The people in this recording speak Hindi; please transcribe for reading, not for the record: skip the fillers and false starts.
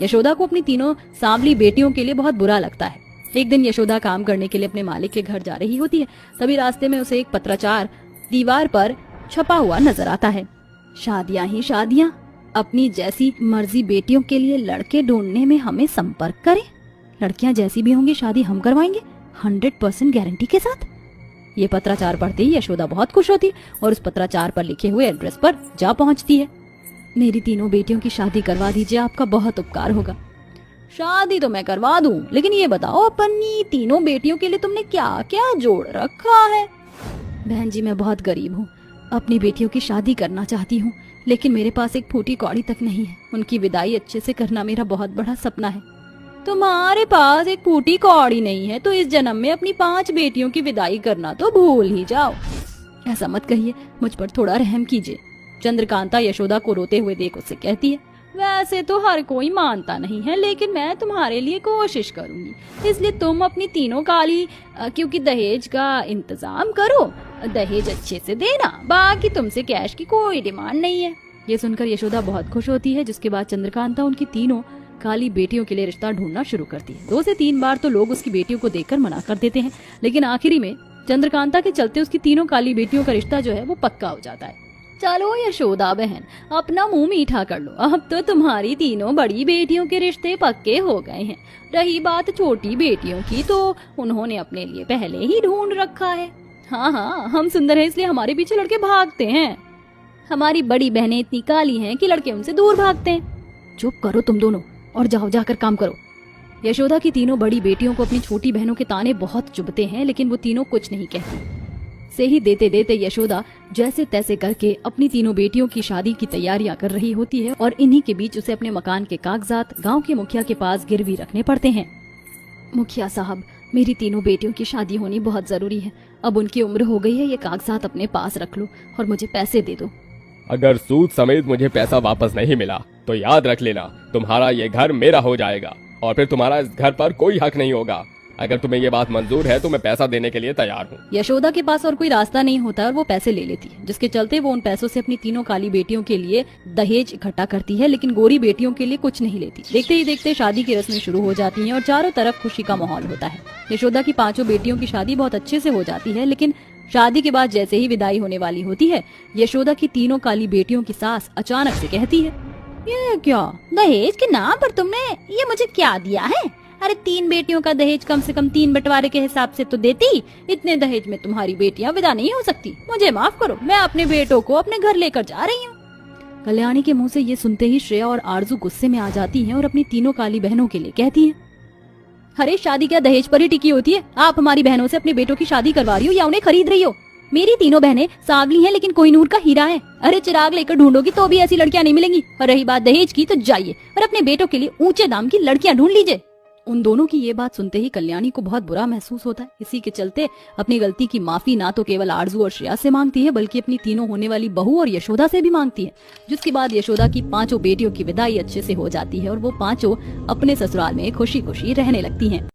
यशोदा को अपनी तीनों सांवली बेटियों के लिए बहुत बुरा लगता है। एक दिन यशोदा काम करने के लिए अपने मालिक के घर जा रही होती है। तभी रास्ते में उसे एक पत्राचार दीवार पर छपा हुआ नजर आता है। शादियां ही शादियां, अपनी जैसी मर्जी बेटियों के लिए लड़के ढूंढने में हमें संपर्क करें। लड़कियां जैसी भी होंगी शादी हम करवाएंगे 100% गारंटी के साथ। ये पत्राचार पढ़ते ही यशोदा बहुत खुश होती और उस पत्राचार पर लिखे हुए एड्रेस पर जा पहुंचती है। मेरी तीनों बेटियों की शादी करवा दीजिए, आपका बहुत उपकार होगा। शादी तो मैं करवा दूं, लेकिन ये बताओ अपनी तीनों बेटियों के लिए तुमने क्या क्या जोड़ रखा है? बहन जी, मैं बहुत गरीब हूँ, अपनी बेटियों की शादी करना चाहती हूँ, लेकिन मेरे पास एक फूटी कौड़ी तक नहीं है। उनकी विदाई अच्छे से करना मेरा बहुत बड़ा सपना है। तुम्हारे पास एक फूटी कौड़ी नहीं है तो इस जन्म में अपनी 5 बेटियों की विदाई करना तो भूल ही जाओ। ऐसा मत कहिए, मुझ पर थोड़ा रहम कीजिए। चंद्रकांता यशोदा को रोते हुए देख उससे कहती है, वैसे तो हर कोई मानता नहीं है, लेकिन मैं तुम्हारे लिए कोशिश करूंगी। इसलिए तुम अपनी तीनों काली क्योंकि दहेज का इंतजाम करो, दहेज अच्छे से देना, बाकी तुमसे कैश की कोई डिमांड नहीं है। ये सुनकर यशोदा बहुत खुश होती है, जिसके बाद चंद्रकांता उनकी तीनों काली बेटियों के लिए रिश्ता ढूंढना शुरू करती है। 2 से 3 बार तो लोग उसकी बेटियों को देखकर मना कर देते हैं, लेकिन आखिरी में चंद्रकांता के चलते उसकी तीनों काली बेटियों का रिश्ता जो है वो पक्का हो जाता है। चलो यशोदा बहन, अपना मुंह मीठा कर लो, अब तो तुम्हारी तीनों बड़ी बेटियों के रिश्ते पक्के हो गए हैं। रही बात छोटी बेटियों की, तो उन्होंने अपने लिए पहले ही ढूंढ रखा है। हाँ, हम सुंदर हैं इसलिए हमारे पीछे लड़के भागते हैं। हमारी बड़ी बहनें इतनी काली हैं कि लड़के उनसे दूर भागते हैं। चुप करो तुम दोनों और जाओ जाकर काम करो। यशोदा की तीनों बड़ी बेटियों को अपनी छोटी बहनों के ताने बहुत चुभते हैं, लेकिन वो तीनों कुछ नहीं कहती। से ही देते देते यशोदा जैसे तैसे करके अपनी तीनों बेटियों की शादी की तैयारियां कर रही होती है और इन्हीं के बीच उसे अपने मकान के कागजात गांव के मुखिया के पास गिरवी रखने पड़ते हैं। मुखिया साहब, मेरी तीनों बेटियों की शादी होनी बहुत जरूरी है। अब उनकी उम्र हो गई है, ये कागजात अपने पास रख लो और मुझे पैसे दे दो। अगर सूद समेत मुझे पैसा वापस नहीं मिला तो याद रख लेना, तुम्हारा ये घर मेरा हो जाएगा और फिर तुम्हारा इस घर पर कोई हक नहीं होगा। अगर तुम्हें ये बात मंजूर है तो मैं पैसा देने के लिए तैयार हूँ। यशोदा के पास और कोई रास्ता नहीं होता और वो पैसे ले लेती है, जिसके चलते वो उन पैसों से अपनी तीनों काली बेटियों के लिए दहेज इकट्ठा करती है, लेकिन गोरी बेटियों के लिए कुछ नहीं लेती। देखते ही देखते शादी की रस्में शुरू हो जाती हैं और चारों तरफ खुशी का माहौल होता है। यशोदा की 5 बेटियों की शादी बहुत अच्छे से हो जाती है, लेकिन शादी के बाद जैसे ही विदाई होने वाली होती है, यशोदा की तीनों काली बेटियों की सास अचानक से कहती है, ये क्या दहेज के नाम पर तुमने ये मुझे क्या दिया है? अरे 3 बेटियों का दहेज कम से कम 3 बंटवारे के हिसाब से तो देती। इतने दहेज में तुम्हारी बेटियां विदा नहीं हो सकती। मुझे माफ करो, मैं अपने बेटों को अपने घर लेकर जा रही हूँ। कल्याणी के मुंह से ये सुनते ही श्रेया और आरजू गुस्से में आ जाती हैं और अपनी तीनों काली बहनों के लिए कहती हैं, अरे शादी क्या दहेज पर ही टिकी होती है? आप हमारी बहनों से अपने बेटों की शादी करवा रही हो या उन्हें खरीद रही हो? मेरी तीनों बहनें सांवली हैं, लेकिन कोहिनूर का हीरा है। अरे चिराग लेकर ढूंढोगी तो भी ऐसी लड़कियां नहीं मिलेंगी। और रही बात दहेज की, तो जाइए और अपने बेटों के लिए ऊंचे दाम की लड़कियां ढूंढ लीजिए। उन दोनों की ये बात सुनते ही कल्याणी को बहुत बुरा महसूस होता है। इसी के चलते अपनी गलती की माफी ना तो केवल आरजू और श्रेया से मांगती है, बल्कि अपनी तीनों होने वाली बहू और यशोदा से भी मांगती है। जिसके बाद यशोदा की 5 बेटियों की विदाई अच्छे से हो जाती है और वो 5 अपने ससुराल में खुशी खुशी रहने लगती हैं।